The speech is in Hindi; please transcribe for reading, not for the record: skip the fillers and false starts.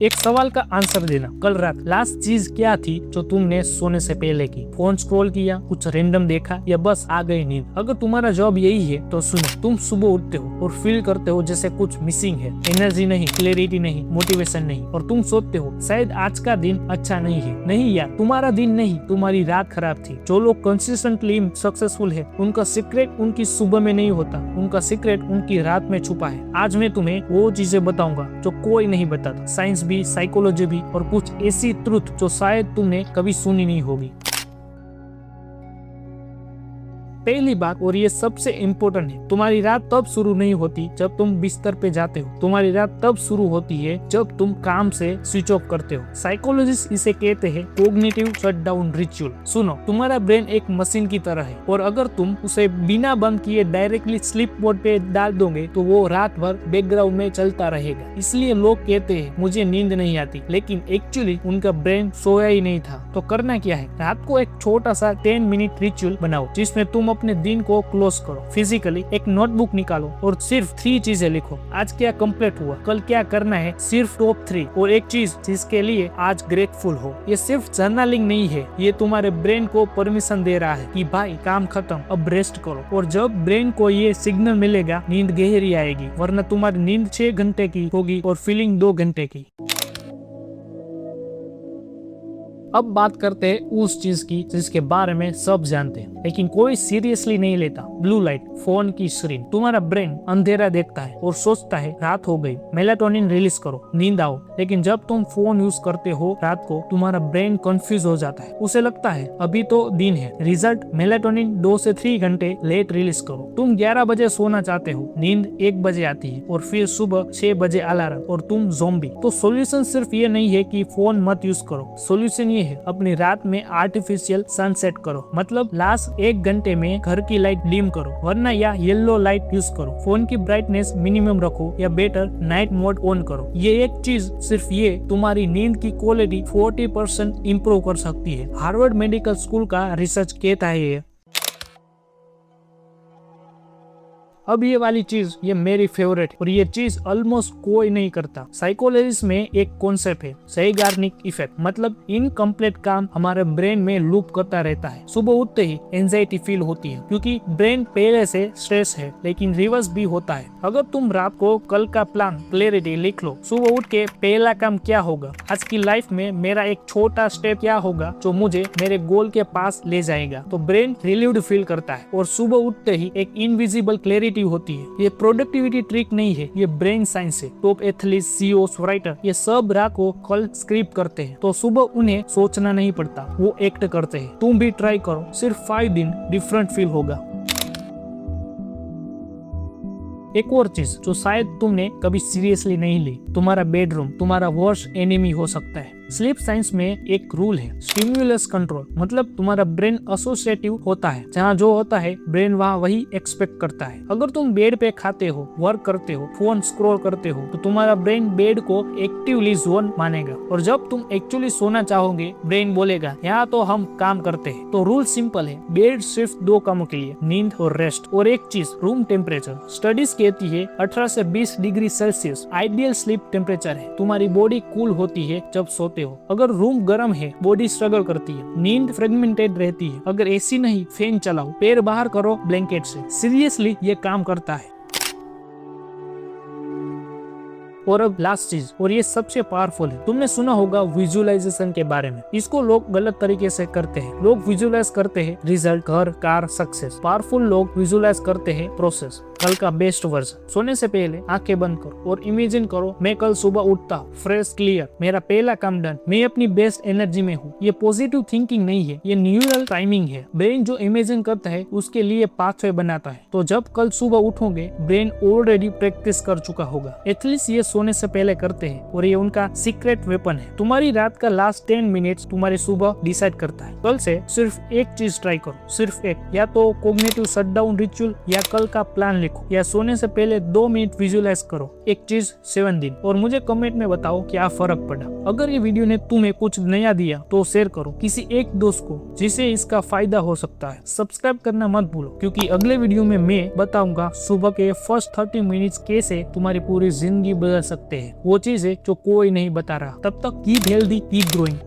एक सवाल का आंसर देना। कल रात लास्ट चीज क्या थी जो तुमने सोने से पहले की? फोन स्क्रॉल किया, कुछ रैंडम देखा, या बस आ गई नींद? अगर तुम्हारा जॉब यही है तो सुनो, तुम सुबह उठते हो और फील करते हो जैसे कुछ मिसिंग है। एनर्जी नहीं, क्लैरिटी नहीं, मोटिवेशन नहीं, और तुम सोचते हो शायद आज का दिन अच्छा नहीं है। नहीं यार, तुम्हारा दिन नहीं, तुम्हारी रात खराब थी। जो लोग कंसिस्टेंटली सक्सेसफुल है, उनका सीक्रेट उनकी सुबह में नहीं होता, उनका सीक्रेट उनकी रात में छुपा है। आज मैं तुम्हें वो चीजें बताऊंगा जो कोई नहीं बताता, साइंस भी, साइकोलॉजी भी, और कुछ ऐसी ट्रुथ जो शायद तुमने कभी सुनी नहीं होगी। पहली बात, और ये सबसे इम्पोर्टेंट है, तुम्हारी रात तब शुरू नहीं होती जब तुम बिस्तर पे जाते हो। तुम्हारी रात तब शुरू होती है जब तुम काम से स्विच ऑफ करते हो। साइकोलॉजिस्ट इसे कहते हैं कॉग्निटिव शटडाउन रिचुअल। सुनो, तुम्हारा ब्रेन एक मशीन की तरह है, और अगर तुम उसे बिना बंद किए डायरेक्टली स्लीप मोड पे डाल दोगे तो वो रात भर बैकग्राउंड में चलता रहेगा। इसलिए लोग कहते हैं मुझे नींद नहीं आती, लेकिन एक्चुअली उनका ब्रेन सोया ही नहीं था। तो करना क्या है? रात को एक छोटा सा 10 मिनट रिचुअल बनाओ जिसमें तुम अपने दिन को क्लोज करो। फिजिकली एक नोटबुक निकालो और सिर्फ 3 चीजें लिखो। आज क्या कंप्लीट हुआ, कल क्या करना है, सिर्फ टॉप 3, और एक चीज जिसके लिए आज ग्रेटफुल हो। ये सिर्फ जर्नलिंग नहीं है, ये तुम्हारे ब्रेन को परमिशन दे रहा है कि भाई काम खत्म, अब रेस्ट करो। और जब ब्रेन को ये सिग्नल मिलेगा, नींद गहरी आएगी, वरना तुम्हारी नींद 6 घंटे की होगी और फीलिंग 2 घंटे की। अब बात करते हैं उस चीज की जिसके बारे में सब जानते हैं लेकिन कोई सीरियसली नहीं लेता। ब्लू लाइट, फोन की स्क्रीन। तुम्हारा ब्रेन अंधेरा देखता है और सोचता है रात हो गई, मेलाटोनिन रिलीज करो, नींद आओ। लेकिन जब तुम फोन यूज करते हो रात को, तुम्हारा ब्रेन कंफ्यूज हो जाता है। उसे लगता है अभी तो दिन है। रिजल्ट, मेलाटोनिन 2 से 3 घंटे लेट रिलीज करो। तुम 11 बजे सोना चाहते हो, नींद 1 बजे आती है, और फिर सुबह 6 बजे अलार्म, और तुम ज़ॉम्बी। तो सॉल्यूशन सिर्फ ये नहीं है कि फोन मत यूज करो। सॉल्यूशन है अपनी रात में आर्टिफिशियल सनसेट करो। मतलब लास्ट 1 घंटे में घर की लाइट डिम करो, वरना या येलो लाइट यूज करो। फोन की ब्राइटनेस मिनिमम रखो, या बेटर नाइट मोड ऑन करो। ये एक चीज, सिर्फ ये, तुम्हारी नींद की क्वालिटी 40% इम्प्रूव कर सकती है। हार्वर्ड मेडिकल स्कूल का रिसर्च कहता है ये। अब ये वाली चीज, ये मेरी फेवरेट, और ये चीज ऑलमोस्ट कोई नहीं करता। साइकोलॉजिस्ट में एक कॉन्सेप्ट है, ज़ेइगार्निक इफेक्ट। मतलब इनकम्प्लीट काम हमारे ब्रेन में लूप करता रहता है। सुबह उठते ही एंजाइटी फील होती है क्योंकि ब्रेन पहले से स्ट्रेस है, लेकिन रिवर्स भी होता है। अगर तुम रात को कल का प्लान क्लैरिटी लिख लो, सुबह उठ के पहला काम क्या होगा, आज की लाइफ में मेरा एक छोटा स्टेप क्या होगा जो मुझे मेरे गोल के पास ले जाएगा, तो ब्रेन रिलीव्ड फील करता है और सुबह उठते ही एक इनविजिबल क्लैरिटी होती है। ये प्रोडक्टिविटी ट्रिक नहीं है, ये ब्रेन साइंस है। टॉप एथलीट, सीईओ, राइटर, ये सब रात को कल स्क्रिप्ट करते हैं, तो सुबह उन्हें सोचना नहीं पड़ता, वो एक्ट करते हैं। तुम भी ट्राई करो, सिर्फ 5 दिन डिफरेंट फील होगा। एक और चीज जो शायद तुमने कभी सीरियसली नहीं ली, तुम्हारा बेडरूम तुम्हारा वर्स्ट एनिमी हो सकता है। स्लीप साइंस में एक रूल है, स्टिमुलस कंट्रोल। मतलब तुम्हारा ब्रेन एसोसिएटिव होता है, जहाँ जो होता है ब्रेन वहाँ वही एक्सपेक्ट करता है। अगर तुम बेड पे खाते हो, वर्क करते हो, फोन स्क्रॉल करते हो, तो तुम्हारा ब्रेन बेड को एक्टिवली जोन मानेगा, और जब तुम एक्चुअली सोना चाहोगे, ब्रेन बोलेगा यहाँ तो हम काम करते हैं। तो रूल सिंपल है, बेड सिर्फ 2 कामों के लिए, नींद और रेस्ट। और एक चीज, रूम टेम्परेचर। स्टडीज कहती है 18 से 20 degree Celsius ideal sleep temperature है। तुम्हारी बॉडी कूल होती है जब सोते हो। अगर रूम गर्म है, बॉडी स्ट्रगल करती है, नींद फ्रेगमेंटेड रहती है। अगर एसी नहीं, फैन चलाओ, पैर बाहर करो ब्लैंकेट से। सीरियसली ये काम करता है। और अब लास्ट चीज, और ये सबसे पावरफुल है, तुमने सुना होगा विजुअलाइजेशन के बारे में। इसको लोग गलत तरीके से करते हैं। लोग विजुअलाइज करते हैं रिजल्ट, घर, कार, सक्सेस। पावरफुल लोग विजुअलाइज करते हैं प्रोसेस, कल का बेस्ट वर्जन। सोने से पहले आंखें बंद करो और इमेजिन करो, मैं कल सुबह उठता हूँ, फ्रेश, क्लियर, मेरा पहला काम डन, मैं अपनी बेस्ट एनर्जी में हूँ। ये पॉजिटिव थिंकिंग नहीं है, ये न्यूरल टाइमिंग है। ब्रेन जो इमेजिन करता है उसके लिए पाथवे बनाता है। तो जब कल सुबह उठोगे, ब्रेन ऑलरेडी प्रैक्टिस कर चुका होगा। एथलीट्स ये सोने से पहले करते हैं, और ये उनका सीक्रेट वेपन है। तुम्हारी रात का लास्ट 10 मिनट्स तुम्हारी सुबह डिसाइड करता है। कल से सिर्फ एक चीज ट्राई करो, सिर्फ एक, या तो कॉग्निटिव शटडाउन रिचुअल, या कल का प्लान लिखो, या सोने से पहले 2 मिनट विजुअलाइज करो। एक चीज 7 दिन, और मुझे कमेंट में बताओ क्या फर्क पड़ा। अगर ये वीडियो ने तुम्हें कुछ नया दिया तो शेयर करो किसी एक दोस्त को जिसे इसका फायदा हो सकता है। सब्सक्राइब करना मत भूलो, क्योंकि अगले वीडियो में मैं बताऊंगा सुबह के फर्स्ट 30 मिनट्स कैसे तुम्हारी पूरी जिंदगी बदल सकते हैं, वो चीज है जो कोई नहीं बता रहा। तब तक कीप हेल्दी, कीप ग्रोइंग।